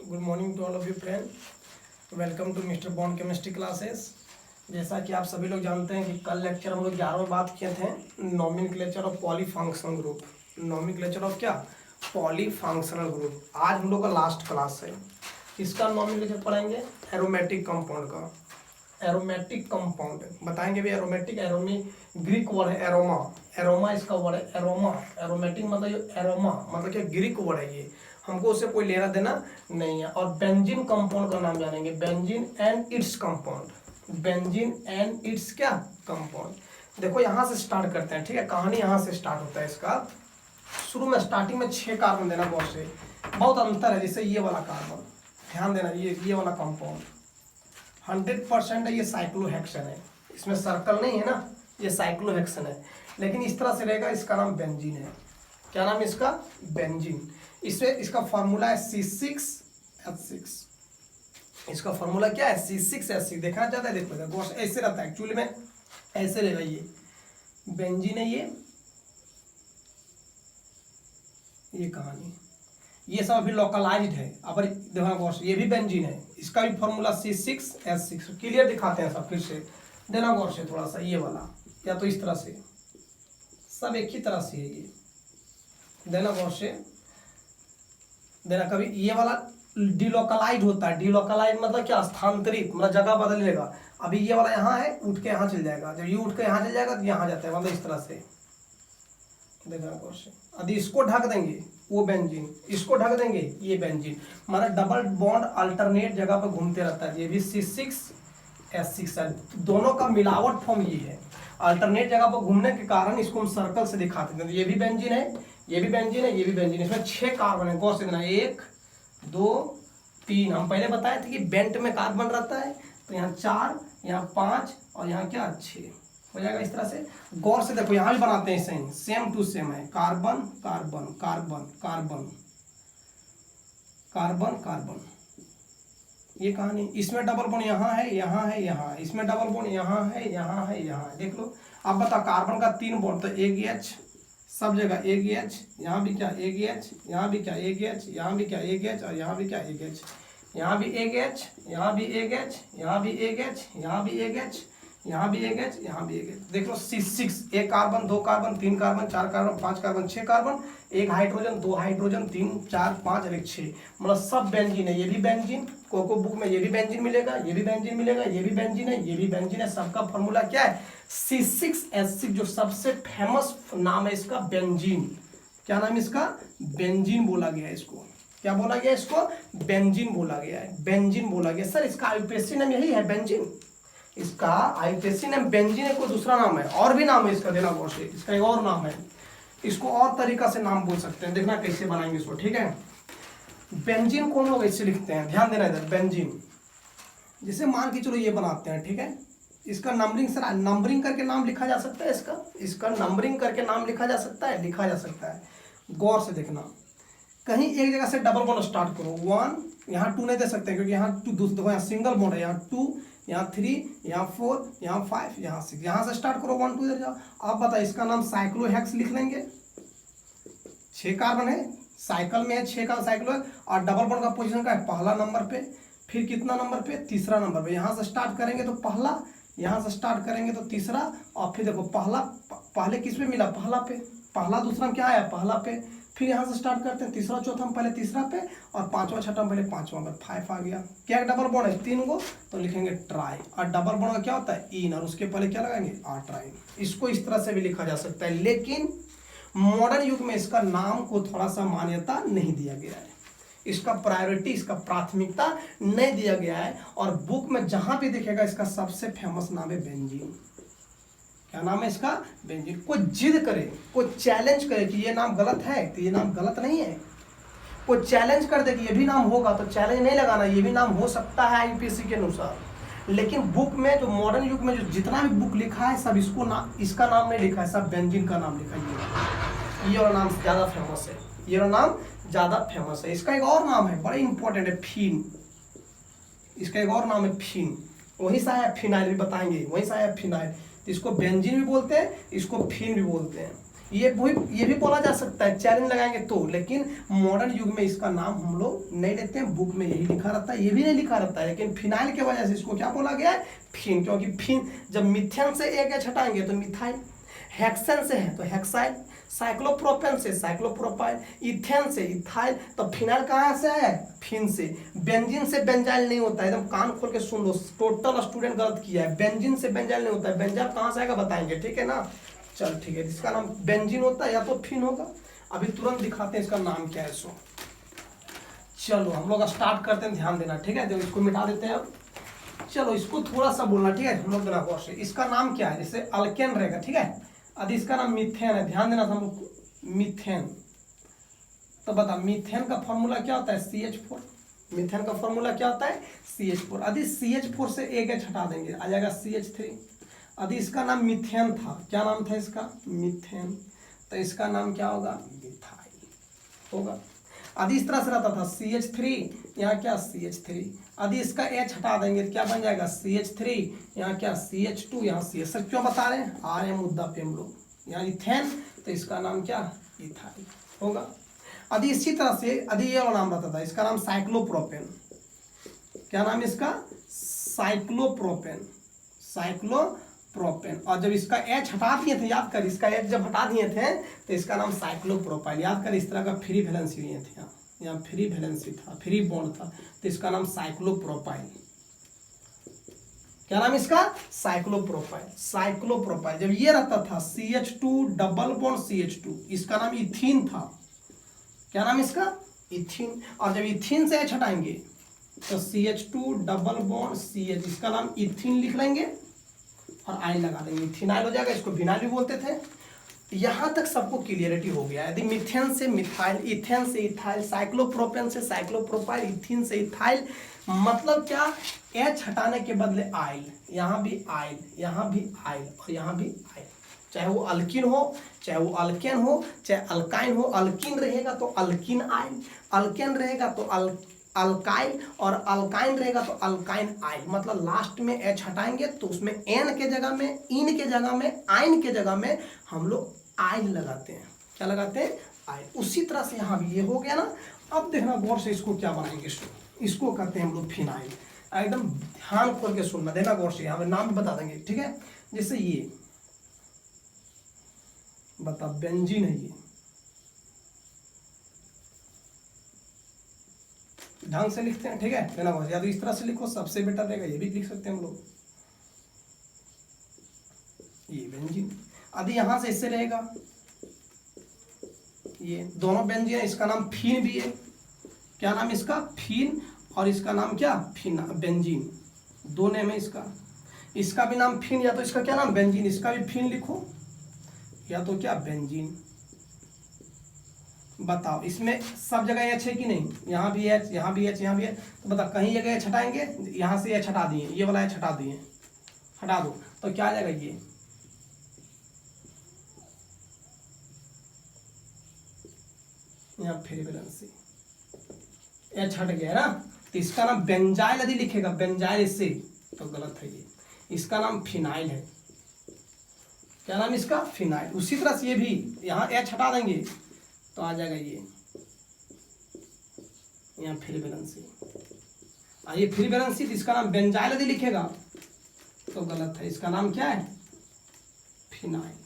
Good morning to all of you friend. Welcome to mister Bond chemistry classes. जैसा कि आप सभी लोग जानते हैं कि कल लेक्चर हम लोग 11 में बात किए थे nomenclature of polyfunctional group. Nomenclature of क्या? Polyfunctional group. आज हम लोग का लास्ट क्लास है। किसका नॉमेनक्लेचर पढ़ेंगे? एरोमेटिक कंपाउंड का। एरोमेटिक कंपाउंड बताएंगे भी। एरोमेटिक, एरोमी ग्रीक वर्ड है एरोमा। एरोमा इसका वर्ड है एरोमा। एरोमेटिक मतलब ये एरोमा मतलब क्या? ग्रीक वर्ड है ये। हमको उससे कोई लेना देना नहीं है। और बेंजीन कंपाउंड का नाम जानेंगे। Benzene and its compound. Benzene and it's क्या? कंपाउंड। देखो यहाँ से स्टार्ट करते हैं, ठीक है। कहानी यहाँ से स्टार्ट होता है इसका। शुरू में स्टार्टिंग में 6 कार्बन देना बहुत से। बहुत अंतर है। जैसे ये वाला कार्बन, ध्यान देना, ये वाला कंपाउंड 100% है। ये साइक्लोहेक्सेन है। इसमें सर्कल नहीं है ना, ये साइक्लोहेक्सेन है। लेकिन इस तरह से रहेगा। इसका नाम बेंजीन है। क्या नाम है इसका? बेंजीन। इससे इसका फॉर्मूला है C6H6। इसका फॉर्मूला क्या है? C6H6। देखना चाहता है? देखो ऐसे रहता है एक्चुअली में, ऐसे रहेगा। ये बेंजीन है। ये कहानी, ये सब अभी लोकलाइज्ड है। अब देखो ये भी बेंजीन है। इसका भी फॉर्मूला C6H6। क्लियर दिखाते हैं सब फिर से। देना गौर से थोड़ा सा। ये वाला या तो इस तरह से, सब एक ही तरह से है ये। देना गौर से देना। कभी ये वाला डिलोकलाइज होता है। डिलोकलाइज मतलब क्या? स्थानांतरित, मतलब जगह बदल लेगा। अभी ये वाला यहाँ है, उठ के यहाँ चल जाएगा। जब ये उठ के यहाँ चल जाएगा तो यहाँ जाता है, मतलब इस तरह से। देखना गौर से। यदि इसको ढक देंगे वो बेंजीन, इसको ढक देंगे ये बेंजीन, मतलब डबल बॉन्ड अल्टरनेट जगह पर घूमते रहता है। ये भी C6H6 है। दोनों का मिलावट फॉर्म ये है। अल्टरनेट जगह पर घूमने के कारण इसको हम सर्कल से दिखाते हैं। ये भी बेंजीन है, ये भी बेंजीन है, ये भी बेंजीन है। इसमें 6 कार्बन है। गौर से देना। 1 2 3। हम पहले बताए थे कि बेंट में कार्बन रहता है। तो यहाँ 4, यहाँ 5 और यहाँ क्या? 6 हो जाएगा इस तरह से। गौर से देखो, यहाँ भी बनाते हैं सेम, सेम टू सेम है। Carbon carbon carbon carbon carbon carbon. ये कहानी। इसमें डबल बॉन्ड यहाँ है, यहाँ है, यहाँ है। इसमें डबल बॉन्ड यहाँ है, यहाँ है, यहाँ है। देख लो। अब बता, कार्बन का 3 बॉन्ड तो एक H, सब जगह एक H। यहाँ भी क्या? एक H, यहाँ भी क्या? एक H, यहाँ भी क्या? एक H और यहाँ भी क्या? एक H। यहाँ भी एक H, यहाँ भी एक H, यहाँ भी एक H, यहाँ भी एक H, यहाँ भी एक H, यहाँ भी एक H। देख लो C6, 1 carbon, 2 carbon, 3 carbon, 4 carbon, 5 carbon, 6 carbon, 1 hydrogen, 2 hydrogen, 3 4 5 और 1 6, मतलब सब बेंजीन है। ये भी बेंजीन, कोको बुक में ये भी बेंजीन मिलेगा, ये भी बेंजीन मिलेगा, ये भी बेंजीन है, ये भी बेंजीन है। सबका फॉर्मूला क्या है? C6H6। जो सबसे फेमस नाम है इसका बेंजीन। क्या नाम है इसका? बेंजीन बोला गया है इसको। क्या बोला गया इसको? बेंजीन बोला गया है। बेंजीन बोला गया। सर इसका आईयूपीएसी नाम यही है, बेंजीन। इसका आईयूपीएसी नाम बेंजीन है, कोई दूसरा नाम है? और भी नाम है इसका, देना गौर से। इसका एक और नाम है। इसको और तरीका से नाम बोल सकते हैं। देखना कैसे बनाएंगे इसको, ठीक है। बेंजीन को हम लोग ऐसे लिखते हैं, ध्यान देना इधर। बेंजीन जैसे मान के चलो ये बनाते हैं, ठीक है। इसका नंबरिंग, सर नंबरिंग करके नाम लिखा जा सकता है इसका नंबरिंग करके नाम लिखा जा सकता है, लिखा जा सकता है। गौर से देखना। कहीं एक जगह से डबल बॉन्ड स्टार्ट करो। 1, यहाँ 2 नहीं दे सकते क्योंकि यहाँ 2 देखो, यहाँ सिंगल बॉन्ड है। यहाँ 2, यहाँ 3, यहाँ 4, यहाँ 5, यहाँ 6। यहाँ से स्टार्ट करो, 1 2 इधर जाओ। अब बता, इसका नाम साइक्लोहेक्स लिख लेंगे। 6 कार्बन है, साइकिल में है 6 का साइक्लो है। और डबल बॉन्ड का पोजीशन का है पहला नंबर पे, फिर कितना नंबर पे? तीसरा नंबर पे। यहाँ से स्टार्ट करेंगे तो पहला, यहाँ से स्टार्ट करेंगे तो तीसरा, और फिर देखो पहले किस पे मिला? पहला पे। पहला दूसरा में क्या आया? पहला पे। फिर यहाँ से स्टार्ट करते हैं तीसरा चौथा में, पहले तीसरा पे, और पांचवा छठा में पहले पांचवा पे। 5 आ गया। क्या डबल बॉन्ड है? 3 को, तो लिखेंगे ट्राई। और डबल बॉन्ड का क्या होता है? इन, और उसके पहले क्या लगाएंगे? ट्राई। इसको इस तरह से भी लिखा जा सकता है। लेकिन मॉडर्न युग में इसका नाम को थोड़ा सा मान्यता नहीं दिया गया है। इसका प्रायोरिटी, इसका प्राथमिकता नहीं दिया गया है। और बुक में जहां भी दिखेगा इसका सबसे फेमस नाम है बेंजीन। क्या नाम है इसका? बेंजीन। कोई जिद करे, कोई चैलेंज करे कि ये नाम गलत है, तो ये नाम गलत नहीं है। कोई चैलेंज कर दे कि ये भी नाम होगा, तो चैलेंज नहीं लगाना, ये भी नाम हो सकता है आईयूपीएसी के अनुसार। लेकिन बुक में, जो मॉडर्न युग में जो जितना भी बुक लिखा है, सब इसको इसका नाम नहीं लिखा है, सब बेंजीन का नाम लिखा है। ये वाला नाम ज्यादा फेमस है। ये वाला नाम ज्यादा फेमस है। इसका एक और नाम है, बड़ा इंपॉर्टेंट है, फिन। इसका एक और नाम है फिन। वहीं से आया फिनाइल, भी बताएंगे, वहीं से आया फिनाइल। इसको बेंजीन भी बोलते हैं, इसको फिन भी बोलते हैं। ये भी बोला जा सकता है, चैलेंज लगाएंगे तो, लेकिन मॉडर्न युग में इसका नाम हम लोग नहीं लेते हैं, बुक में यही लिखा रहता है, ये भी नहीं लिखा रहता है, लेकिन फिनाइल के वजह से इसको क्या बोला गया है, फिन, क्योंकि फिन जब मिथेन से एक एच हटाएंगे तो मिथाइल, हेक्सेन से है तो हेक्साइल, साइक्लोप्रोपेन से साइक्लोप्रोपाइल, इथेन से इथाइल, तो फिनाइल कहाँ से है, फिन से। बेंजीन से बेंजाइल नहीं होता है, एकदम कान खोल के सुन लो, टोटल स्टूडेंट गलत किया है, बेंजीन से बेंजाइल नहीं होता है, बेंजाइल कहाँ से आएगा बताएंगे, ठीक है ना। चल ठीक है, इसका नाम बेंजीन होता है या तो फिन होगा, अभी तुरंत दिखाते हैं इसका नाम क्या है। सो चलो हम लोग स्टार्ट करते हैं, ध्यान देना, ठीक है, तो इसको मिटा देते हैं अब। चलो इसको थोड़ा सा बोलना, ठीक है, हम लोग बिना गौर से। इसका नाम क्या है, जैसे अल्केन रहेगा, ठीक है, अभी इसका नाम मीथेन है, ध्यान देना हम लोग, मीथेन। तो बता मीथेन का फॉर्मूला क्या होता है, CH4। मीथेन का फॉर्मूला क्या होता है, CH4। यदि CH4 से एक एच हटा देंगे आ जाएगा CH3। यदि इसका नाम मीथेन था, क्या नाम था इसका, मीथेन, तो इसका नाम क्या होगा, मिथाइल होगा। यदि इस तरह से रहता था CH3, यहाँ क्या CH3, यदि इसका H हटा देंगे क्या बन जाएगा CH3, यहाँ क्या CH2, यहाँ CH। सर क्यों बता रहे हैं, आ रहे हैं मुद्दा पे हम लोग, यहाँ इथेन, तो इसका नाम क्या, इथाइल होगा। यदि इसी तरह से यदि ये नाम रहता था, इसका नाम साइक्लोप्रोपेन, क्या नाम इसका, साइक्लोप्रोपेन, साइक्लोप्रोपेन। और जब इसका H हटा दिए थे, याद कर, इसका H जब हटा दिए थे तो इसका नाम साइक्लोप्रोपाइल, याद कर, इस तरह का फ्री वैलेंसी लिए थे, यहाँ फ्री वैलेंसी था, फ्री बॉन्ड था, तो इसका नाम साइक्लोप्रोपाइल, क्या नाम इसका, साइक्लोप्रोपाइल, साइक्लोप्रोपाइल। जब ये रहता था CH2 डबल बॉन्ड CH2, इसका नाम इथीन था, क्या नाम इसका, इथीन। और जब इथीन से H हटाएंगे तो CH2 डबल बॉन्ड CH, इसका नाम इथीन लिख लेंगे और आयन लगा देंगे, इथेनाइल हो जाएगा, इसको विनाइल भी बोलते थे। यहाँ तक सबको क्लियरिटी हो गया। यदि मिथेन से मिथाइल, इथेन से इथाइल, साइक्लोप्रोपेन से साइक्लोप्रोपाइल, इथीन से इथाइल, मतलब क्या, H हटाने के बदले आइल, यहाँ भी आइल, यहाँ भी आइल और यहाँ भी आइल, चाहे वो अल्किन हो, चाहे वो अल्केन हो, चाहे अल्काइन हो, अल्किन रहेगा तो अल्किन आइल, अल्केन रहेगा तो अल्काइल, और अल्काइन रहेगा तो अल्काइन आइल। मतलब लास्ट में H हटाएंगे तो उसमें N के जगह में, इन के जगह में, आइन के जगह में हम लोग आइल लगाते हैं, क्या लगाते हैं, आइल। उसी तरह से यहाँ भी ये हो गया ना। अब देखना गौर से, इसको क्या बनाएंगे, इसको कहते हैं हम लोग फिनाइल। एकदम ध्यान खोल के सुनना, देना गौर से, यहाँ पे नाम भी बता देंगे, ठीक है। जैसे ये बता, बेंजीन है, ये ढंग से लिखते हैं, ठीक है, देना गौर से, या तो इस तरह से लिखो, सबसे बेटर रहेगा, ये भी लिख सकते हैं हम लोग, ये बेंजीन। यदि यहाँ से इससे रहेगा, ये दोनों बेंजीन है, इसका नाम फिन भी है, क्या नाम इसका, फिन, और इसका नाम क्या, फिन, बेंजीन, दो नेम है इसका। इसका भी नाम फिन, या तो इसका क्या नाम, बेंजीन, इसका भी फिन लिखो, या तो क्या, बेंजीन। बताओ इसमें सब जगह H है कि नहीं, यहाँ भी H, यहाँ भी H, यहाँ भी H, तो बता कहीं जगह H हटाएंगे, यहाँ से H हटा दिए, ये वाला H हटा दिए, हटा दो, तो क्या आ जाएगा, ये यहाँ फ्री वैलेंसी, H हट गया है ना, तो इसका नाम बेंजाइल यदि लिखेगा, बेंजाइल इससे, तो गलत है ये, इसका नाम फिनाइल है, क्या नाम इसका, फिनाइल। उसी तरह से ये भी, यहाँ H हटा देंगे तो आ जाएगा ये, यहाँ फ्री वैलेंसी, ये फ्री वैलेंसी, इसका नाम बेंजाइल यदि लिखेगा तो गलत है, इसका नाम क्या है, फिनाइल,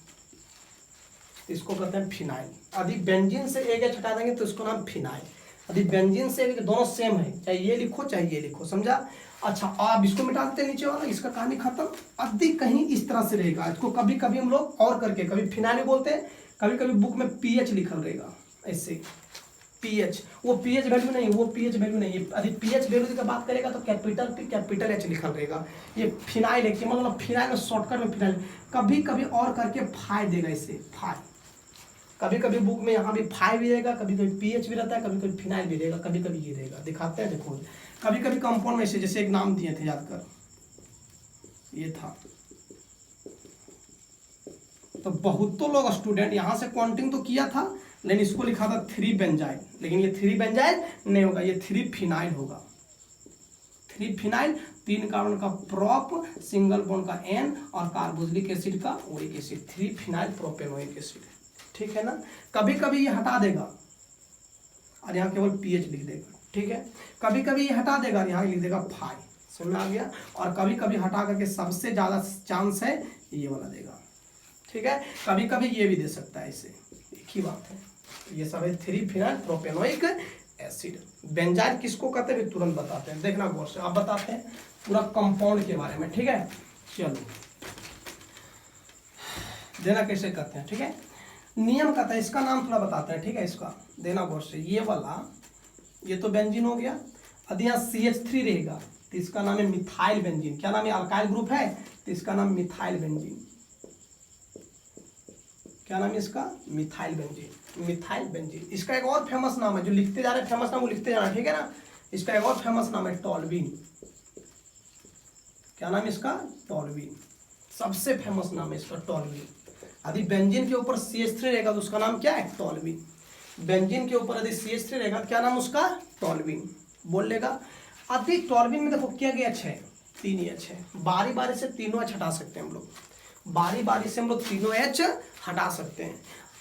इसको कहते हैं फिनाइल। यदि बेंजीन से एक H हटा देंगे तो इसको नाम फिनाइल। यदि बेंजीन से दोनों सेम है, चाहे ये लिखो चाहे ये लिखो, समझा। अच्छा, आप इसको मिटा देते हैं नीचे वाला, इसका कहानी खत्म। यदि कहीं इस तरह से रहेगा, इसको कभी कभी हम लोग और करके, कभी फिनाइल बोलते हैं, कभी कभी बुक में PH लिखल रहेगा, ऐसे PH, वो PH वैल्यू नहीं, वो PH वैल्यू नहीं है। यदि PH वैल्यू की बात करेगा तो कैपिटल P कैपिटल H लिखल रहेगा। ये फिनाइल है कि मतलब फिनाइल में शॉर्टकट में फिनाइल, कभी कभी और करके फाइ देगा, इसे फाइ, कभी कभी बुक में यहाँ भी फाइ भी रहेगा, कभी कभी PH भी रहता है, कभी कभी फिनाइल भी रहेगा, कभी कभी ये रहेगा, दिखाते हैं देखो। कभी कभी कंपाउंड में से, जैसे एक नाम दिए थे, याद कर, ये था, तो बहुत तो लोग स्टूडेंट यहाँ से काउंटिंग तो किया था, लेकिन इसको लिखा था 3 बेंजाइल, लेकिन ये 3 बेंजाइल नहीं होगा, ये 3 फिनाइल होगा। 3 फिनाइल, 3 कार्बन का प्रोप, सिंगल बॉन्ड का N और कार्बोक्सिलिक एसिड का oic acid, 3 phenyl propanoic acid, ठीक है ना। कभी कभी ये हटा देगा और यहाँ केवल पीएच लिख देगा, ठीक है। कभी कभी ये हटा देगा और यहाँ लिख देगा फाई, समझ में आ गया। और कभी कभी हटा करके सबसे ज़्यादा चांस है ये वाला देगा, ठीक है। कभी कभी ये भी दे सकता है, इसे एक ही बात है। ये सब है 3-फिनाइल प्रोपेनोइक एसिड। बेंजाइल किसको कहते हैं तुरंत बताते हैं, देखना गौर से। आप बताते हैं पूरा कंपाउंड के बारे में, ठीक है। चलो देना कैसे करते हैं, ठीक है। नियम कहता है, इसका नाम थोड़ा बताते हैं, ठीक है। इसका देना गौर से। ये वाला, ये तो बेंजीन हो गया। यदि यहाँ CH3 रहेगा तो इसका नाम है मिथाइल बेंजीन। क्या नाम है, अल्काइल ग्रुप है तो इसका नाम मिथाइल बेंजीन। क्या नाम है इसका, मिथाइल बेंजीन, मिथाइल बेंजीन। इसका एक और फेमस नाम है, जो लिखते जा रहे हैं फेमस नाम वो लिखते जाना, ठीक है ना। इसका एक और फेमस नाम है टॉल्यूइन। क्या नाम है इसका, टॉल्यूइन। सबसे फेमस नाम है इसका टॉल्यूइन। यदि बेंजीन के ऊपर CH3 रहेगा तो उसका नाम क्या है, टॉल्यूइन। बेंजीन के ऊपर यदि CH3 रहेगा तो क्या नाम उसका, टॉल्यूइन बोल लेगा। यदि टॉल्यूइन में देखो क्या गया 6, 3 H है। बारी बारी से तीनों H हटा सकते हैं हम लोग, बारी बारी से हम लोग तीनों H हटा सकते हैं।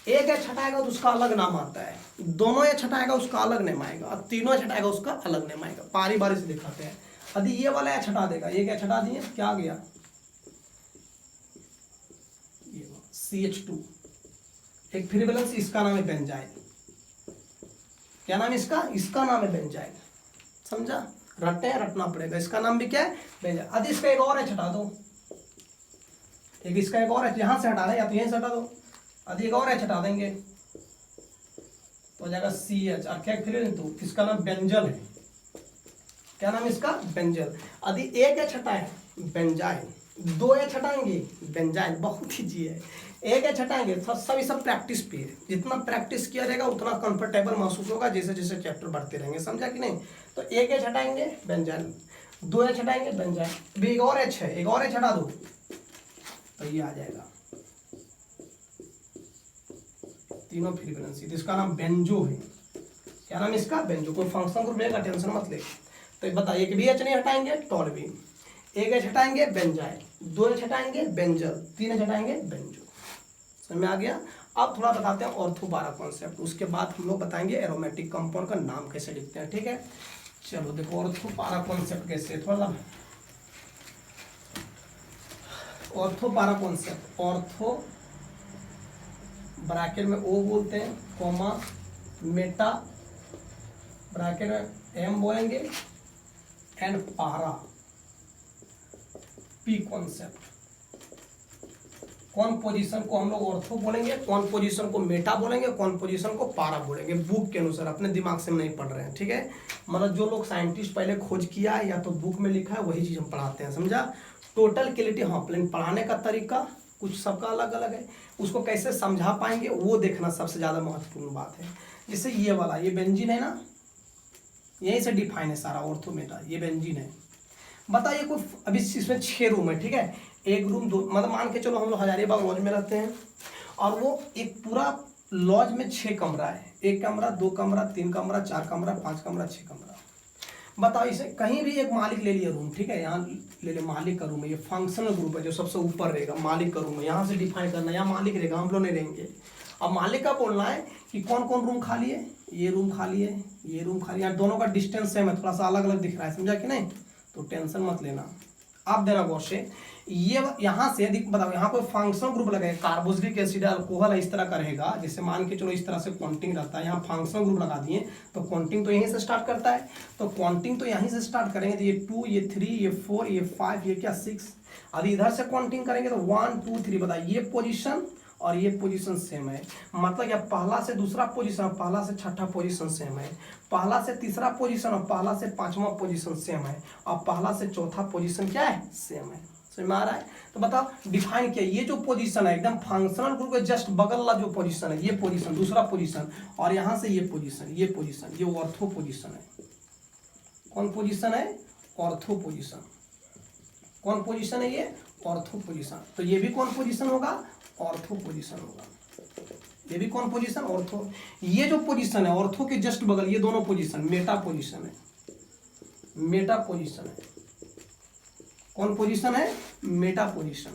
एक H हटाएगा तो उसका अलग नाम आता है, दोनों H हटाएगा उसका अलग नाम आएगा, और तीनों H हटाएगा उसका अलग नाम आएगा। बारी बारी से दिखाते हैं। यदि ये वाला H हटा देगा, एक H हटा दिए, क्या आ गया, CH2। एक फिर बैलेंस, इसका नाम है बेंजाइल। क्या नाम है इसका, इसका नाम है बेंजाइल। समझा, रटते हैं, रटना पड़ेगा। इसका नाम भी क्या है, बेंजाइल। यदि इसका एक और H हटा दो, एक इसका एक और H यहाँ से हटा दें या तो यहीं से हटा दो। यदि एक और H हटा देंगे तो हो जाएगा CH। और क्या फिर तो इसका नाम बेंजल है। क्या नाम है इसका, बेंजल। यदि एक H हटाए बेंजाइल, 2 H हटाएंगे बेंजाइल। बहुत ईजी है। एक H हटाएंगे सब प्रैक्टिस पे है। जितना प्रैक्टिस किया जाएगा उतना कंफर्टेबल महसूस होगा, जैसे जैसे चैप्टर बढ़ते रहेंगे, समझा कि नहीं। तो एक H हटाएंगे बेंजाइल, 2 H हटाएंगे बेंजाइल। अभी एक और H है, एक और H हटा दो तो ये आ जाएगा, तीनों फ्री वैलेंसी। तो इसका नाम बेंजो है। क्या नाम इसका, बेंजो। कोई फंक्शन ग्रुप लेगा, टेंशन मत ले। तो बताइए, एक भी H नहीं हटाएंगे टॉल्यूइन, एक H हटाएंगे बेंजाइल, 2 H हटाएंगे बेंजल, 3 H हटाएंगे बेंजो। समझ में आ गया। अब थोड़ा बताते हैं ऑर्थो-पैरा कॉन्सेप्ट, उसके बाद हम लोग बताएंगे एरोमेटिक कंपाउंड का नाम कैसे लिखते हैं, ठीक है। चलो देखो ऑर्थो-पैरा कॉन्सेप्ट कैसे, थोड़ा ऑर्थो-पैरा कॉन्सेप्ट। ऑर्थो ब्रैकेट में O बोलते हैं, कॉमा मेटा ब्रैकेट में M बोलेंगे, एंड पारा P कॉन्सेप्ट। कौन पोजीशन को हम लोग ऑर्थो बोलेंगे, कौन पोजीशन को मेटा बोलेंगे, कौन पोजीशन को पारा बोलेंगे, बुक के अनुसार। अपने दिमाग से हम नहीं पढ़ रहे हैं, ठीक है। मतलब जो लोग साइंटिस्ट पहले खोज किया है या तो बुक में लिखा है वही चीज़ हम पढ़ाते हैं, समझा। टोटल क्लियरिटी, हाँ, लेकिन पढ़ाने का तरीका कुछ सबका अलग अलग है, उसको कैसे समझा पाएंगे वो देखना सबसे ज़्यादा महत्वपूर्ण बात है। जैसे ये वाला, ये बेंजीन है ना, यहीं से डिफाइन है सारा ऑर्थो मेटा। ये बेंजीन है। बताइए कोई, अभी इसमें 6 रूम है, ठीक है। एक रूम, 2, मतलब मान के चलो हम लोग हजारीबाग लॉज में रहते हैं और वो एक पूरा लॉज में 6 कमरा है। 1 कमरा, 2 कमरा, 3 कमरा, 4 कमरा, 5 कमरा, 6 कमरा। बताओ, इसे कहीं भी एक मालिक ले लिया रूम, ठीक है। यहाँ ले ले मालिक का रूम है, ये फंक्शनल ग्रुप है जो सबसे ऊपर रहेगा, मालिक का रूम है। यहाँ से डिफाइन करना, यहाँ मालिक रहेगा, हम लोग नहीं रहेंगे। अब मालिक का बोलना है कि कौन कौन रूम खाली है, ये रूम खाली है, ये रूम खाली है। दोनों का डिस्टेंस सेम है, थोड़ा सा अलग अलग दिख रहा है, समझा कि नहीं। तो टेंशन मत लेना, आप देना गौर से। ये यहाँ से बताओ, यहाँ कोई फंक्शनल ग्रुप लगे, कार्बोक्सिलिक एसिड, अल्कोहल इस तरह का रहेगा। जैसे मान के चलो इस तरह से काउंटिंग रहता है, यहाँ फंक्शनल ग्रुप लगा दिए तो काउंटिंग तो यहीं से स्टार्ट करता है। तो काउंटिंग तो यहीं से स्टार्ट करेंगे तो ये 2, ये 3, ये 4, ये 5, ये क्या 6। अभी इधर से काउंटिंग करेंगे तो 1, 2, 3। बताइए, ये पोजीशन और ये पोजीशन सेम है, मतलब या पहला से दूसरा पोजीशन, पहला से छठा पोजीशन सेम है, पहला से तीसरा पोजीशन और पहला से 5वां पोजीशन सेम है, और पहला से चौथा पोजीशन क्या है, सेम है। समझ में आ रहा है। तो बताओ डिफाइन किया, ये जो पोजीशन है एकदम फंक्शनल ग्रुप के जस्ट बगल वाला जो पोजीशन है, ये पोजीशन, दूसरा पोजीशन, और यहाँ से ये पोजीशन, ये पोजीशन, ये ऑर्थो पोजीशन है। कौन पोजीशन है, ऑर्थो पोजीशन। कौन पोजीशन है ये, ऑर्थो पोजीशन। तो ये भी कौन पोजीशन होगा, ऑर्थो पोजीशन होगा। ये भी कौन पोजीशन, ऑर्थो। ये जो पोजीशन है ऑर्थो के जस्ट बगल, ये दोनों पोजीशन मेटा पोजीशन है, मेटा पोजीशन है। कौन पोजीशन है, मेटा पोजीशन,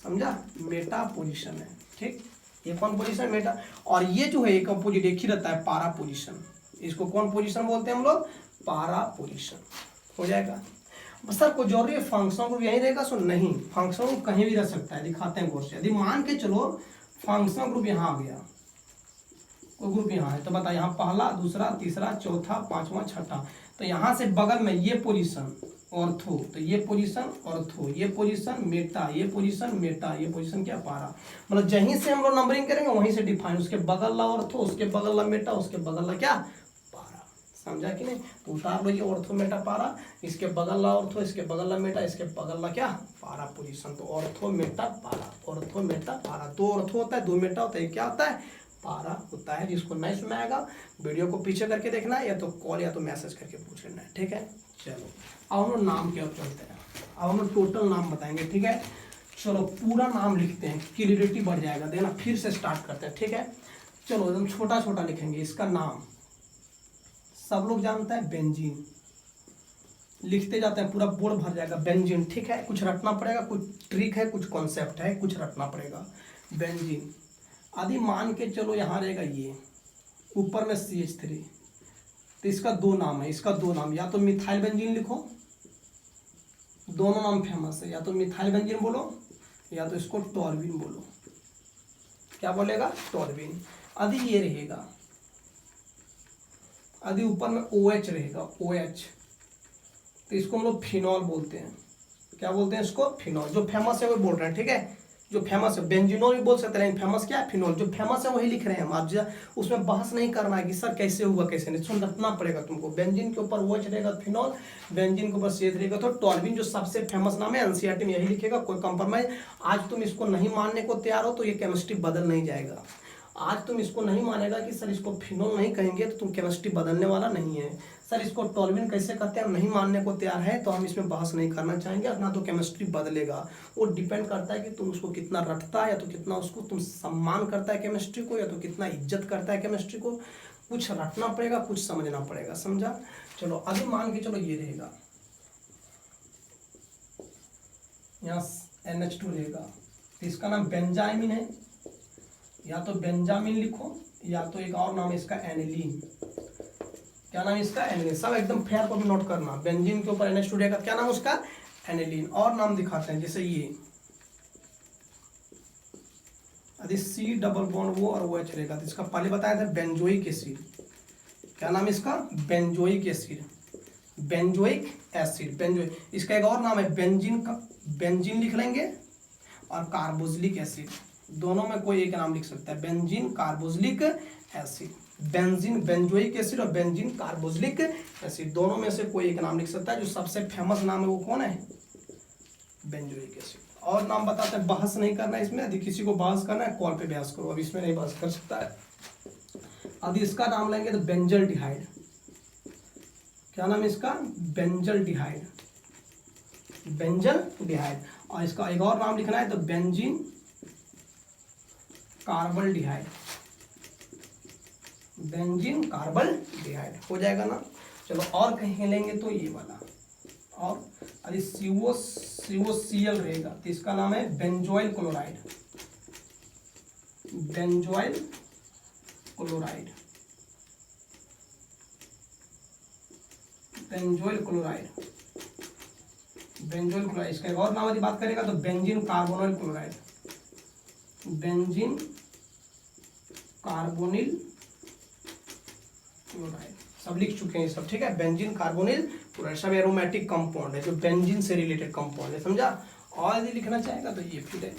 समझा, मेटा पोजीशन है, ठीक। ये कौन पोजीशन मेटा, और ये जो है एक अपोजिट एक ही रहता है पारा पोजीशन, इसको कौन पोजीशन बोलते हैं हम लोग, पारा पोजीशन। हो जाएगा। बस सर कोई जरूरी है फंक्शन ग्रुप यहीं रहेगा, सो नहीं, फंक्शन ग्रुप कहीं भी रह सकता है, दिखाते हैं गौर से। यदि मान के चलो फंक्शन ग्रुप यहाँ आ गया, कोई ग्रुप यहाँ है, तो बता यहाँ पहला दूसरा तीसरा चौथा पांचवा छठा, तो यहाँ से बगल में ये पोजीशन ऑर्थो, तो ये पोजीशन ऑर्थो, ये पोजीशन मेटा, ये पोजीशन मेटा, ये पोजीशन क्या पारा, मतलब जहीं से हम लोग नंबरिंग करेंगे वहीं से डिफाइन, उसके बगल ला ऑर्थो, उसके बगल ला मेटा, उसके बगल ला क्या पारा, समझा कि नहीं। तो उतार लो ये ऑर्थो मेटा पारा, इसके बगल ला ऑर्थो, इसके बगल ला मेटा, इसके बगल ला क्या पारा पोजीशन, तो ऑर्थो मेटा पारा, ऑर्थो मेटा पारा, दो ऑर्थो होता है दो मेटा होता है, क्या होता है पारा होता है। जिसको नहीं समझ में आएगा वीडियो को पीछे करके देखना है, या तो कॉल या तो मैसेज करके पूछ लेना है, ठीक है। चलो अब हम लोग नाम की ओर चलते हैं, अब हम लोग टोटल नाम बताएंगे, ठीक है। चलो पूरा नाम लिखते हैं, क्लियरिटी बढ़ जाएगा, देना फिर से स्टार्ट करते हैं, ठीक है। चलो एकदम छोटा छोटा लिखेंगे, इसका नाम सब लोग जानते हैं बेंजीन, लिखते जाते हैं पूरा बोर्ड भर जाएगा बेंजीन, ठीक है। कुछ रटना पड़ेगा, कुछ ट्रिक है, कुछ कॉन्सेप्ट है, कुछ रटना पड़ेगा। बेंजीन आदि मान के चलो यहाँ रहेगा ये, ऊपर में CH3, तो इसका दो नाम है, इसका दो नाम, या तो मिथाइल बेंजीन लिखो, दोनों नाम फेमस है, या तो मिथाइल बेंजीन बोलो या तो इसको टॉर्बिन बोलो, क्या बोलेगा टॉर्बिन। आदि ये रहेगा, आदि ऊपर में OH रहेगा, OH, तो इसको हम लोग फिनॉल बोलते हैं, क्या बोलते हैं इसको फिनॉल, जो फेमस है वो बोल रहे हैं, ठीक है। जो फेमस है बेंजीनोल भी बोल सकते हैं, लेकिन फेमस क्या है फिनॉल, जो फेमस है वही लिख रहे हैं हम, आप उसमें बहस नहीं करना है कि सर कैसे हुआ कैसे नहीं, सुन रखना पड़ेगा तुमको। बेंजीन के ऊपर OH रहेगा फिनॉल, बेंजीन के ऊपर CH रहेगा तो टॉर्बिन, जो सबसे फेमस नाम है NCERT में यही लिखेगा, कोई कंप्रोमाइज। आज तुम इसको नहीं मानने को तैयार हो तो ये केमिस्ट्री बदल नहीं जाएगा, आज तुम इसको नहीं मानेगा कि सर इसको फिनोल नहीं कहेंगे तो तुम केमिस्ट्री बदलने वाला नहीं है, सर इसको टॉर्बिन कैसे कहते हैं हम नहीं मानने को तैयार है, तो हम इसमें बहस नहीं करना चाहेंगे, ना तो केमिस्ट्री बदलेगा। वो डिपेंड करता है कि तुम उसको कितना रटता है, या तो कितना उसको तुम सम्मान करता है केमिस्ट्री को, या तो कितना इज्जत करता है केमिस्ट्री को। कुछ रटना पड़ेगा, कुछ समझना पड़ेगा, समझा। चलो अभी मान के चलो ये रहेगा, यहाँ NH2 रहेगा, तो इसका नाम बेंजामिन है, या तो बेंजामिन लिखो, या तो एक और नाम है इसका एनिलीन, क्या नाम है इसका एनिलीन, सब एकदम फेयर को भी नोट करना। बेंजीन के ऊपर NH2 रहेगा, क्या नाम उसका एनिलीन। और नाम दिखाते हैं, जैसे ये यदि C डबल बॉन्ड वो और OH रहेगा, तो इसका पहले बताया था बेंजोइक एसिड, क्या नाम है इसका benzoic acid, benzoic acid benzoic. इसका एक और नाम है बेंजीन का, बेंजीन लिख लेंगे, और कार्बोक्सिलिक एसिड, दोनों में कोई एक नाम लिख सकता है, benzene carboxylic acid, benzene benzoic acid और बेंजीन कार्बोक्सिलिक एसिड, दोनों में से कोई एक नाम लिख सकता है। जो सबसे फेमस नाम है वो कौन है, बेंजोइक एसिड। और नाम बताते हैं, बहस नहीं करना है इसमें, यदि किसी को बहस करना है कॉल पे बहस करो, अब इसमें नहीं बहस कर सकता है। अब इसका नाम लेंगे तो बेंजल डिहाइड, क्या नाम है इसका बेंजल डिहाइड, बेंजल डिहाइड। और इसका एक और नाम लिखना है तो बेंजीन कार्बल डिहाइड, बेंजीन कार्बल डिहाइड हो जाएगा ना। चलो और कहीं लेंगे तो ये वाला, और अरे COCl रहेगा, तो इसका नाम है benzoyl chloride, benzoyl chloride, benzoyl chloride, benzoyl chloride. इसका एक और नाम यदि बात करेगा तो benzene carbonyl chloride, benzene carbonyl chloride, सब लिख चुके हैं सब, ठीक है। बेंजीन कार्बोनिल क्लोराइड सब एरोमेटिक कंपाउंड है, जो बेंजीन से रिलेटेड कंपाउंड है, समझा। और यदि लिखना चाहेगा तो ये फिर है,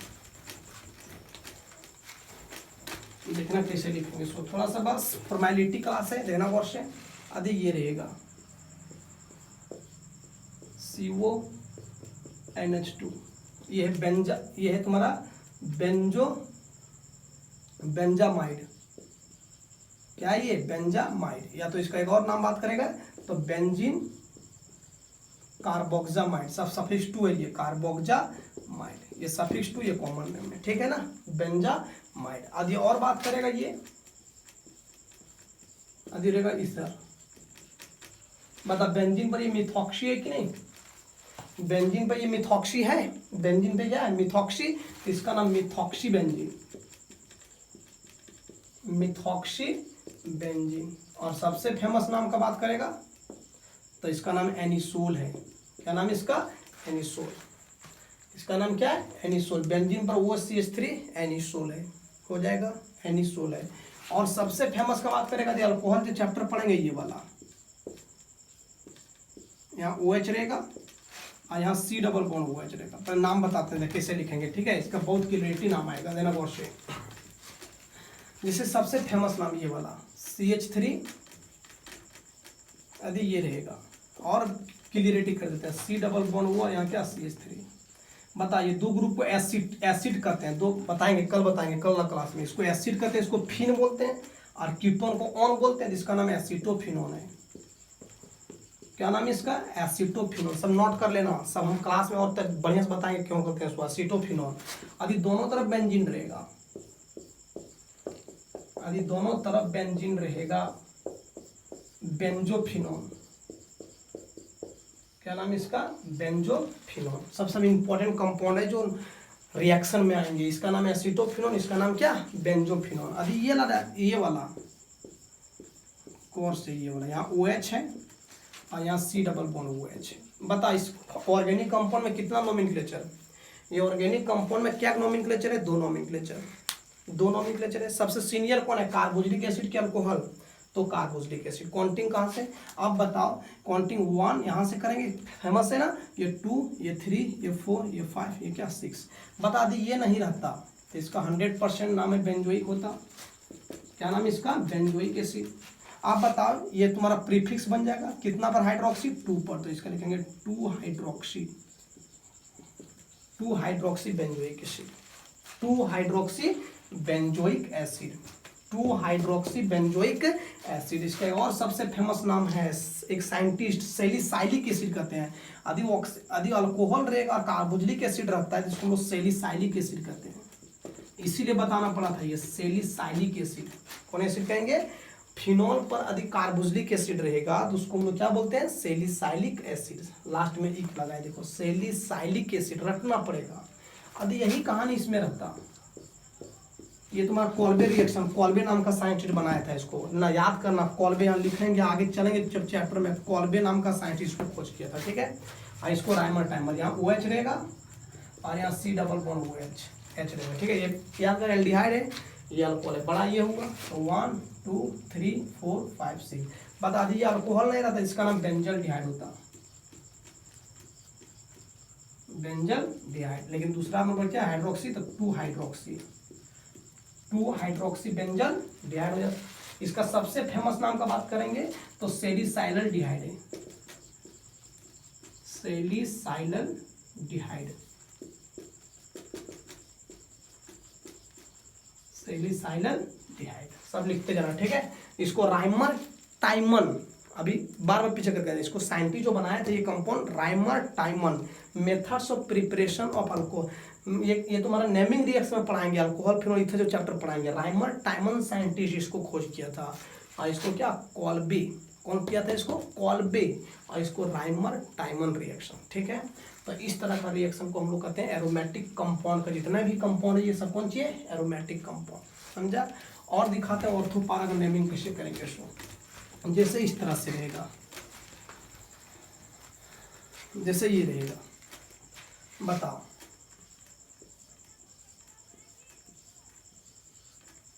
लिखना कैसे लिखेंगे, सो थोड़ा सा बस फॉर्मेलिटी क्लास है, लेना वर्ष है। यदि ये रहेगा CONH2, ये है बेंजा, ये है तुम्हारा बेंजामाइड, क्या ये बेंजामाइड, या तो इसका एक और नाम बात करेगा तो बेंजीन कार्बोक्सामाइड, सब सफिक्स 2 है, ये कार्बोक्सामाइड, ये सफिक्स 2, ये कॉमन नेम है, ठीक है ना, बेंजामाइड। आदि और बात करेगा ये, आदि रहेगा इस तरह, मतलब बेंजीन पर ये मिथॉक्सी है कि नहीं, बेंजीन पर ये मिथॉक्सी है, बेंजीन पे क्या है मिथॉक्सी, इसका नाम मिथॉक्सी बेंजीन, मिथॉक्सी बेंजीन। और सबसे फेमस नाम का बात करेगा तो इसका नाम एनिसोल है। क्या नाम है इसका? एनिसोल। इसका नाम क्या है? एनिसोल। बेंजीन पर OCH3 एनिसोल है, हो जाएगा, एनिसोल है। और सबसे फेमस का बात करेगा तो अल्कोहल जो चैप्टर पढ़ेंगे ये वाला, यहाँ OH रहेगा और यहाँ C डबल बॉन्ड OH रहेगा। पर नाम बताते हैं कैसे लिखेंगे, ठीक है? इसका बहुत क्लियरिटी नाम आएगा, देना गौर से। जैसे सबसे फेमस नाम ये वाला CH3, यदि ये रहेगा, और क्लियरिटी कर देते हैं, C डबल बॉन्ड हुआ यहाँ क्या CH3। बताइए दो ग्रुप को एसिड कहते हैं, दो बताएंगे, कल बताएंगे, कल ना क्लास में। इसको एसिड कहते हैं, इसको फिन बोलते हैं, और कीटोन को ऑन बोलते हैं, जिसका नाम एसिटोफिनोन है। क्या नाम है इसका? एसिटोफिनोन। सब नोट कर लेना, सब हम क्लास में और तक बढ़िया से बताएंगे क्यों करते हैं इसको एसिटोफिनोन। यदि दोनों तरफ बेंजीन रहेगा, यदि दोनों तरफ बेंजीन रहेगा, बेंजोफिनोन। क्या नाम है इसका? बेंजोफिनोन। सबसे इंपॉर्टेंट कंपाउंड है जो रिएक्शन में आएंगे। इसका नाम है एसिटोफिनोन, इसका नाम क्या? बेंजोफिनोन। अभी ये वाला कोर्स है, ये वाला यहाँ OH है और यहाँ C डबल बॉन्ड OH है। बता इस ऑर्गेनिक कंपाउंड में कितना नोमेनक्लेचर? ये ऑर्गेनिक कंपाउंड में क्या नोमेनक्लेचर है? दो नोमेनक्लेचर, दो नोमेनक्लेचर है। सबसे सीनियर कौन है? कार्बोक्सिलिक एसिड के अल्कोहल, तो कार्बोक्सिलिक एसिड। काउंटिंग कहाँ से? अब बताओ, काउंटिंग 1 यहाँ से करेंगे, फेमस है ना, ये 2, ये 3, ये 4, ये 5, ये क्या 6। बता दी ये नहीं रहता तो इसका 100% नाम है बेंजोइक होता। क्या नाम है इसका? Benzoic acid. आप बताओ ये तुम्हारा प्रीफिक्स बन जाएगा कितना पर? हाइड्रोक्सी 2 पर, तो इसका लिखेंगे 2 hydroxy, 2 hydroxy benzoic acid, 2 hydroxy benzoic acid, 2 hydroxy benzoic acid. इसका और सबसे फेमस नाम है, एक साइंटिस्ट सैलिसाइलिक एसिड कहते हैं। यदि अल्कोहल रहेगा और कार्बोक्सिलिक एसिड रहता है जिसको हम लोग सैलिसाइलिक एसिड कहते हैं। इसीलिए बताना पड़ा था ये सैलिसाइलिक एसिड। कौन एसिड कहेंगे? फिनोल पर यदि कार्बोक्सिलिक एसिड रहेगा तो उसको हम लोग क्या बोलते हैं? Salicylic acid. लास्ट में एक लगाए, देखो सैलिसाइलिक एसिड रखना पड़ेगा। यदि यही कहानी इसमें रहता, ये तुम्हारा कॉल्बे रिएक्शन, कॉल्बे नाम का साइंटिस्ट बनाया था इसको ना, याद करना। कॉल्बे यहाँ लिखेंगे, आगे चलेंगे जब चैप्टर में, कॉल्बे नाम का साइंटिस्ट को खोज किया था, ठीक है? और इसको राइमर टाइमर, यहाँ OH रहेगा और यहाँ C डबल बॉन्ड OH रहेगा, ठीक है? ये याद कर, एल्डिहाइड है, ये अल्कोहल है, बड़ा ये होगा। तो 1 2 3 4 5 6। बता दीजिए अल्कोहल नहीं रहता, इसका नाम बेंजल डिहाइड होता, बेंजल डिहाइड। लेकिन दूसरा नंबर क्या? हाइड्रोक्सी, तो 2 हाइड्रोक्सी, 2 हाइड्रोक्सी बेंजल डिहाइड हो जाता। इसका सबसे फेमस नाम का बात करेंगे तो सैलिसाइलल डिहाइड है, सैलिसाइलल डिहाइड, सैलिसाइलल डिहाइड। सब लिखते जाना, ठीक है? इसको राइमर टाइमन, अभी बार बार पीछे कर गए, इसको साइंटिस्ट जो बनाया था ये compound, Rymer टाइमन। Methods of preparation of alcohol, ये तुम्हारा नेमिंग रिएक्शन में पढ़ाएंगे, अल्कोहल फिनोल ईथर जो चैप्टर पढ़ाएंगे। राइमर टाइमन साइंटिस्ट इसको खोज किया था, और इसको क्या? कॉल्बे। कौन किया था इसको? कॉल्बे। और इसको राइमर टाइमन रिएक्शन, ठीक है? तो इस तरह का रिएक्शन को हम लोग कहते हैं एरोमेटिक कंपाउंड का। जितना भी कंपाउंड है ये सब कौन चाहिए? एरोमेटिक कंपाउंड, समझा? और दिखाते हैं ऑर्थोपारा का नेमिंग कैसे करेंगे इसको। जैसे इस तरह से रहेगा, जैसे ये रहेगा, बताओ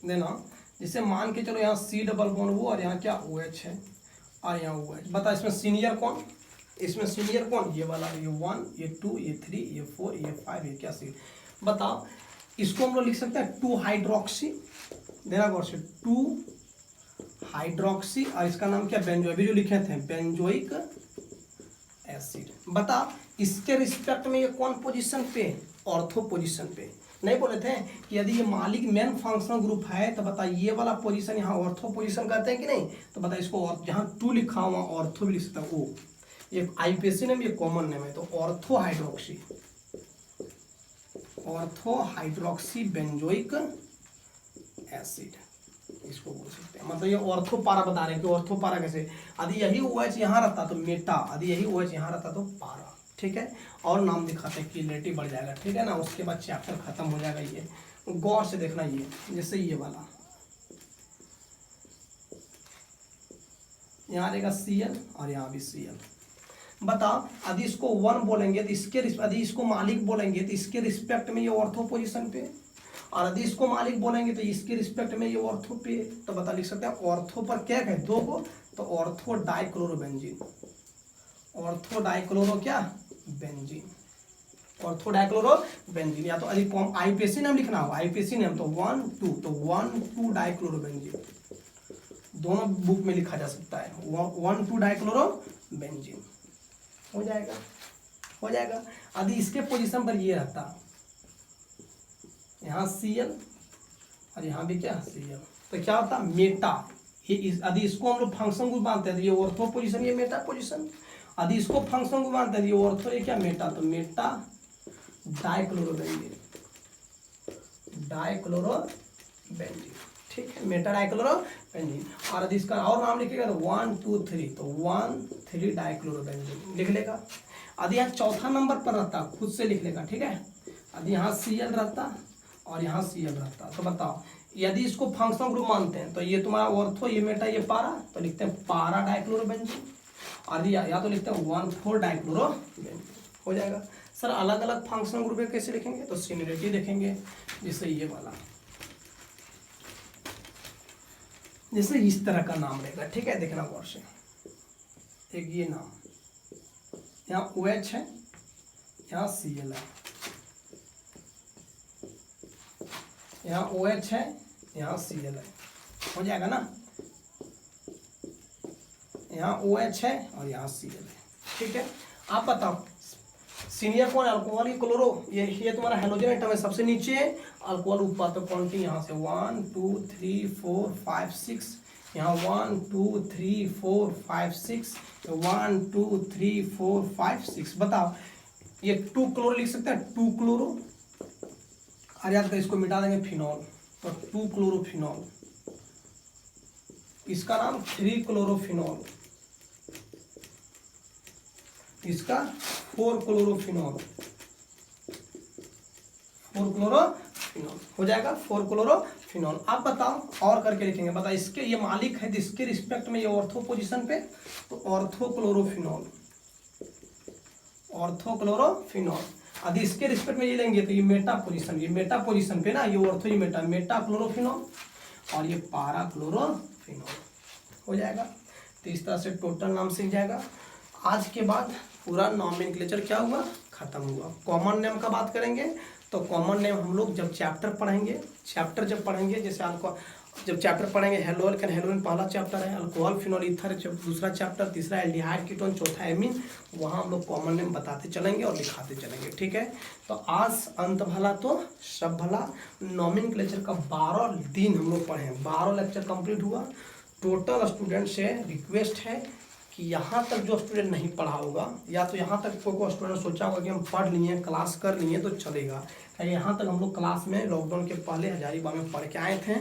देना। जैसे मान के चलो यहाँ C डबल बॉन्ड वो और यहाँ क्या OH है और यहाँ OH। बता इसमें सीनियर कौन? इसमें सीनियर कौन? ये वाला, ये 1, ये 2, ये 3, ये 4, ये 5, ये क्या C। बताओ इसको हम लोग लिख सकते हैं 2 हाइड्रोक्सी, देना गौर से, 2 हाइड्रोक्सी, और इसका नाम क्या? बेंजो, अभी जो लिखे थे बेंजोइक एसिड। बता इसके रिस्पेक्ट में ये कौन पोजीशन पे? ऑर्थो पोजीशन पे। नहीं बोले थे कि यदि ये मालिक मेन फंक्शनल ग्रुप है तो बता ये वाला पोजीशन यहाँ ऑर्थो पोजीशन कहते हैं कि नहीं? तो बता इसको, और जहाँ 2 लिखा हुआ ऑर्थो भी लिख सकता है। वो ये IUPAC नेम, ये कॉमन नेम है, तो ortho hydroxy, ortho hydroxy benzoic acid इसको बोल सकते हैं। मतलब ये ऑर्थोपारा बता रहे हैं कि ऑर्थोपारा कैसे। यदि यही OH यहाँ रहता तो मेटा, यदि यही OH यहाँ रहता तो पारा, ठीक है? और नाम दिखाते हैं, क्लियरिटी बढ़ जाएगा, ठीक है ना? उसके बाद चैप्टर खत्म हो जाएगा। ये गौर से देखना, ये जैसे ये वाला यहाँ रहेगा Cl और यहाँ भी Cl। बताओ यदि इसको 1 बोलेंगे तो इसके यदि इसको मालिक बोलेंगे तो इसके रिस्पेक्ट में ये ऑर्थो पोजीशन पे, और यदि इसको मालिक बोलेंगे तो इसके रिस्पेक्ट में ये ऑर्थो पे। तो बता लिख सकते हैं ऑर्थो पर क्या है, दो को, तो ऑर्थो डाइक्लोरोबेंजीन, ऑर्थो डाइक्लोरो क्या बेंजीन, ऑर्थो डाइक्लोरोबेंजीन। या तो यदि आईपीएसी नाम लिखना हो, आईपीएसी नाम तो 1 2, तो 1 2 डाइक्लोरोबेंजीन, दोनों बुक में लिखा जा सकता है 1 2 डाइक्लोरोबेंजीन। हो जाएगा, हो जाएगा। यदि इसके पोजीशन पर ये रहता, यहाँ Cl और यहाँ भी क्या Cl, तो क्या होता मेटा। ये यदि इसको हम लोग फंक्शन ग्रुप मानते हैं तो ये ऑर्थो पोजीशन, ये मेटा पोजीशन। यदि इसको फंक्शन ग्रुप मानते हैं ये ऑर्थो, ये क्या मेटा, तो मेटा डाइक्लोरोबेंजीन, डाइक्लोरोबेंजीन, ठीक है, मेटा डाइक्लोरोबेंजीन। और यदि इसका और नाम लिखेगा तो 1 2 3, तो 1 3 डाइक्लोरोबेंजीन लिख लेगा। यदि यहाँ चौथा नंबर पर रहता खुद से लिख लेगा, ठीक है। यदि यहाँ Cl रहता और यहाँ Cl रहता, तो बताओ यदि इसको फंक्शनल ग्रुप मानते हैं तो ये तुम्हारा ऑर्थो, ये मेटा, ये पारा, तो लिखते हैं पारा डाइक्लोरोबेंजीन। और या तो लिखते हैं 1 4 डाइक्लोरोबेंजीन। हो जाएगा। सर अलग अलग फंक्शनल ग्रुप में कैसे लिखेंगे, तो सिमिलरिटी देखेंगे, जैसे ये वाला, जैसे इस तरह का नाम रहेगा, ठीक है। देखना गौर से, एक ये नाम, यहाँ OH है, यहाँ Cl है, यहाँ OH है, यहाँ Cl है, हो जाएगा ना। यहाँ OH है और यहाँ Cl है, ठीक है। आप बताओ सीनियर कौन है, अल्कोहल की क्लोरो, ये तुम्हारा हेलोजन आइटम है, सबसे नीचे अल्कोहल ऊपर, तो क्वांटिटी यहाँ से 1 2 3 4 5 6, यहाँ 1 2 3 4 5 6, 1 2 3 4 5 6। बताओ ये 2 क्लोरो लिख सकते हैं, 2 क्लोरो, और याद कर इसको मिटा देंगे फिनॉल, तो 2 क्लोरोफिनॉल, इसका नाम 3 क्लोरोफिनॉल, इसका 4 क्लोरोफिनॉल, 4 क्लोरोफिनॉल हो जाएगा, 4 क्लोरोफिनॉल। आप बताओ और करके लिखेंगे, बताओ इसके ये मालिक है इसके रिस्पेक्ट में ये ऑर्थो पोजीशन पे, तो ऑर्थो क्लोरोफिनॉल, ऑर्थो क्लोरोफिनॉल। यदि इसके रिस्पेक्ट में ये लेंगे तो ये मेटा पोजीशन, ये मेटा पोजीशन पे ना, ये ऑर्थो, ये मेटा, मेटा क्लोरोफिनॉल, और ये पारा क्लोरोफिनॉल हो जाएगा। तो इस तरह से टोटल नाम सीख जाएगा। आज के बाद पूरा नॉमेनक्लेचर क्या हुआ, खत्म हुआ। कॉमन नेम का बात करेंगे, तो कॉमन नेम हम लोग जब चैप्टर पढ़ेंगे, चैप्टर जब पढ़ेंगे, जैसे जब चैप्टर पढ़ेंगे हेलोल कैन हेलोइन पहला चैप्टर है, अल्कोहल फिनॉल ईथर दूसरा चैप्टर, तीसरा एल्डिहाइड कीटोन, चौथा एमीन, वहाँ हम लोग कॉमन नेम बताते चलेंगे और लिखाते चलेंगे, ठीक है। तो आज अंत भला तो सब भला, नॉमेनक्लेचर का 12 दिन हम लोग पढ़े, 12 लेक्चर कंप्लीट हुआ। टोटल स्टूडेंट से रिक्वेस्ट है कि यहाँ तक जो स्टूडेंट नहीं पढ़ा होगा, या तो यहाँ तक कोई स्टूडेंट सोचा होगा कि हम पढ़ लिए, क्लास कर लिए तो चलेगा, यहाँ तक हम लोग क्लास में लॉकडाउन के पहले हजारीबाग में पढ़ के आए थे।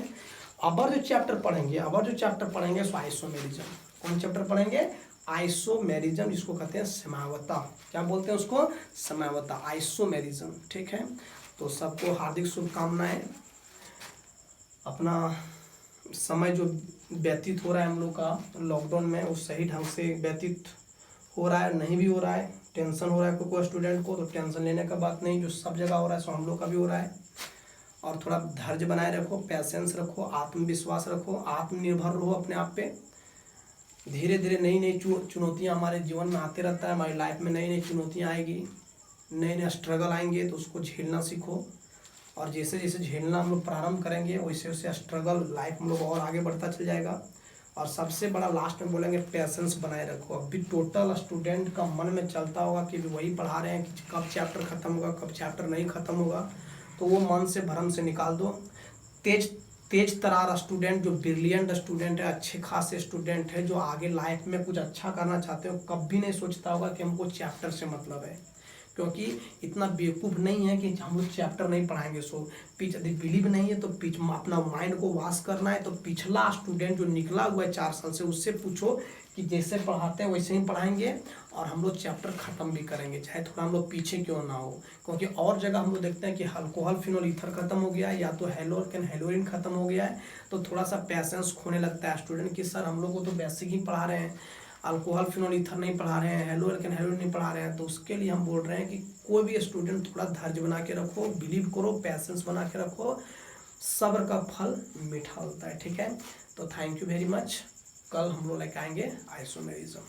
अब जो चैप्टर पढ़ेंगे सो आइसोमेरिज्म। कौन चैप्टर पढ़ेंगे, आइसोमेरिज्म, जिसको कहते हैं समावता, क्या बोलते हैं उसको, समावता, आइसोमेरिज्म, ठीक है। तो सबको हार्दिक शुभकामनाएं। अपना समय जो व्यतीत हो रहा है हम लोग का लॉकडाउन में, वो सही ढंग से व्यतीत हो रहा है, नहीं भी हो रहा है, टेंशन हो रहा है कोई स्टूडेंट को, तो टेंशन लेने का बात नहीं, जो सब जगह हो रहा है सो हम लोग का भी हो रहा है। और थोड़ा धैर्य बनाए रखो, पैसेंस रखो, आत्मविश्वास रखो, आत्मनिर्भर रहो अपने आप पे। धीरे धीरे नई नई चुनौतियाँ हमारे जीवन में आते रहता है, हमारी लाइफ में नई नई चुनौतियाँ आएगी, नए नए स्ट्रगल आएंगे, तो उसको झेलना सीखो। और जैसे जैसे झेलना हम लोग प्रारंभ करेंगे, वैसे वैसे स्ट्रगल लाइफ हम लोग और आगे बढ़ता चल जाएगा। और सबसे बड़ा लास्ट में बोलेंगे, पैसेंस बनाए रखो। अभी टोटल स्टूडेंट का मन में चलता होगा कि वही पढ़ा रहे हैं कि कब चैप्टर खत्म होगा, कब चैप्टर नहीं खत्म होगा, तो वो मन से भ्रम से निकाल दो। तेज तरार स्टूडेंट, जो ब्रिलियंट स्टूडेंट है, अच्छे खासे स्टूडेंट है, जो आगे लाइफ में कुछ अच्छा करना चाहते हो, कभी नहीं सोचता होगा कि हमको चैप्टर से मतलब है, क्योंकि इतना बेवकूफ़ नहीं है कि हम लोग चैप्टर नहीं पढ़ाएंगे। सो यदि बिलीव नहीं है तो अपना माइंड को वॉश करना है, तो पिछला स्टूडेंट जो निकला हुआ है 4 साल से, उससे पूछो कि जैसे पढ़ाते हैं वैसे ही पढ़ाएंगे और हम लोग चैप्टर ख़त्म भी करेंगे, चाहे थोड़ा हम लोग पीछे क्यों ना हो। क्योंकि और जगह हम लोग देखते हैं कि अल्कोहल फिनोल ईथर ख़त्म हो गया है या तो हेलोकेन हेलोइन ख़त्म हो गया है, तो थोड़ा सा पैसेंस खोने लगता है स्टूडेंट कि सर हम लोग को तो बेसिक ही पढ़ा रहे हैं, अल्कोहल फिनोल ईथर नहीं पढ़ा रहे हैं, हेलोकेन हेलोइन नहीं पढ़ा रहे हैं। तो उसके लिए हम बोल रहे हैं कि कोई भी स्टूडेंट थोड़ा धैर्य बना के रखो, बिलीव करो, पैसेंस बना के रखो, सब्र का फल मीठा होता है। ठीक है, तो थैंक यू वेरी मच। कल हम लोग लेके आएंगे आइसोमेरिज्म।